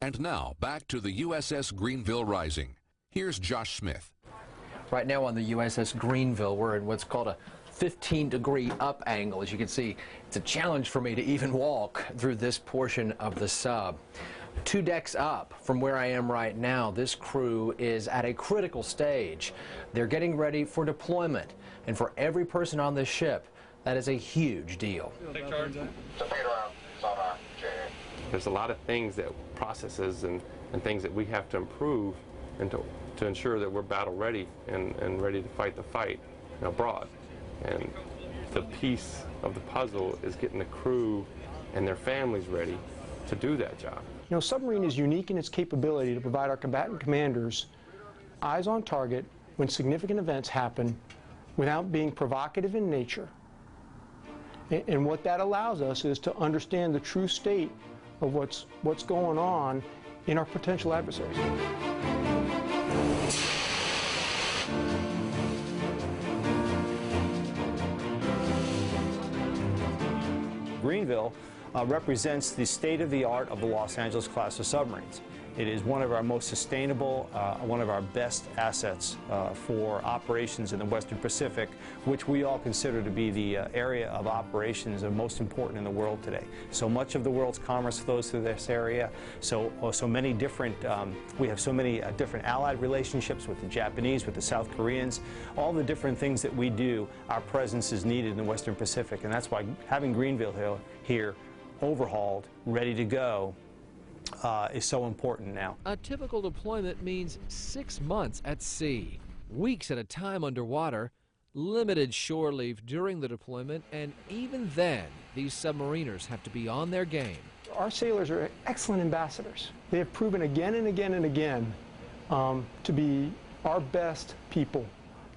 And now, back to the USS Greeneville Rising. Here's Josh Smith. Right now on the USS Greeneville, we're in what's called a 15-degree up angle. As you can see, it's a challenge for me to even walk through this portion of the sub. 2 decks up from where I am right now, this crew is at a critical stage. They're getting ready for deployment, and for every person on this ship, that is a huge deal. There's a lot of things processes and things that we have to improve and to ensure that we're battle ready and ready to fight the fight abroad. And the piece of the puzzle is getting the crew and their families ready to do that job. You know, submarine is unique in its capability to provide our combatant commanders eyes on target when significant events happen without being provocative in nature. And what that allows us is to understand the true state of what's going on in our potential adversaries. Greeneville represents the state-of-the-art of the Los Angeles class of submarines. It is one of our most sustainable, one of our best assets for operations in the Western Pacific, which we all consider to be the area of operations most important in the world today. So much of the world's commerce flows through this area. So many different, we have so many different allied relationships with the Japanese, with the South Koreans. All the different things that we do, our presence is needed in the Western Pacific, and that's why having Greeneville here overhauled, ready to go, is so important now. A typical deployment means 6 months at sea, weeks at a time underwater, limited shore leave during the deployment, and even then, these submariners have to be on their game. Our sailors are excellent ambassadors. They have proven again and again and again to be our best people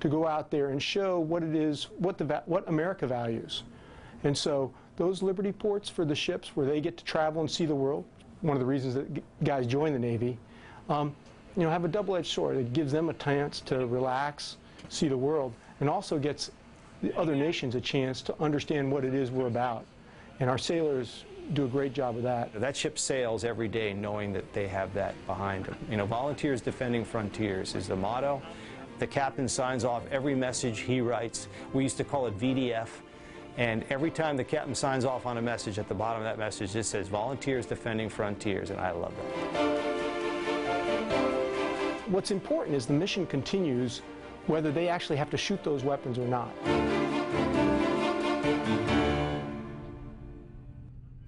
to go out there and show what it is, what America values. And so those Liberty ports for the ships where they get to travel and see the world, one of the reasons that guys join the Navy, you know, have a double-edged sword. It gives them a chance to relax, see the world, and also gets the other nations a chance to understand what it is we're about. And our sailors do a great job of that. That ship sails every day knowing that they have that behind them. You know, Volunteers Defending Frontiers is the motto. The captain signs off every message he writes. We used to call it VDF. And every time the captain signs off on a message, at the bottom of that message, it says Volunteers Defending Frontiers, and I love that. What's important is the mission continues whether they actually have to shoot those weapons or not.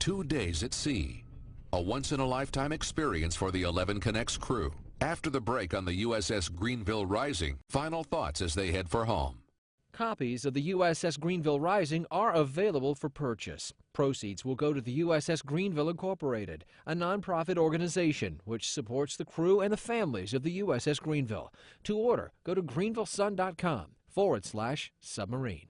2 days at sea, a once-in-a-lifetime experience for the 11 Connects crew. After the break on the USS Greeneville Rising, final thoughts as they head for home. Copies of the USS Greeneville Rising are available for purchase. Proceeds will go to the USS Greeneville Incorporated, a nonprofit organization which supports the crew and the families of the USS Greeneville. To order, go to greenvillesun.com/submarine.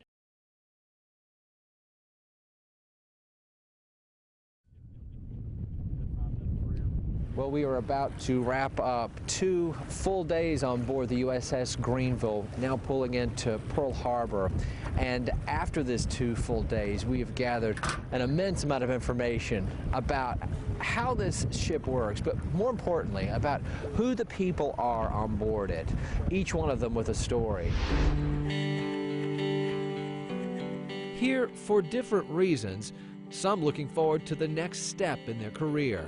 Well, we are about to wrap up 2 full days on board the USS Greeneville, now pulling into Pearl Harbor. And after this 2 full days, we have gathered an immense amount of information about how this ship works, but more importantly, about who the people are on board it, each one of them with a story. Here for different reasons, some looking forward to the next step in their career.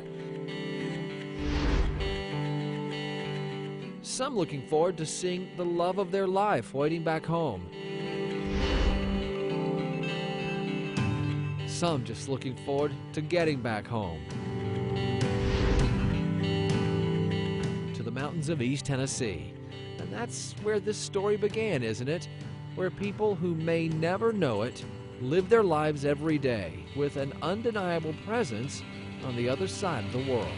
Some looking forward to seeing the love of their life waiting back home. Some just looking forward to getting back home. To the mountains of East Tennessee. And that's where this story began, isn't it? Where people who may never know it live their lives every day with an undeniable presence on the other side of the world.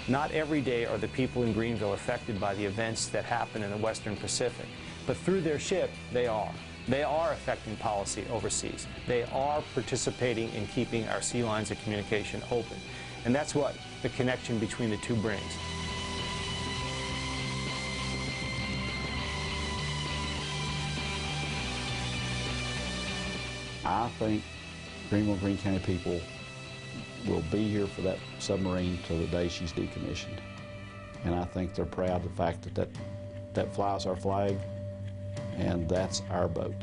Not every day are the people in Greeneville affected by the events that happen in the Western Pacific, but through their ship, they are. They are affecting policy overseas. They are participating in keeping our sea lines of communication open. And that's what the connection between the two brings. I think Greeneville, Greene County people will be here for that submarine till the day she's decommissioned. And I think they're proud of the fact that that flies our flag, and that's our boat.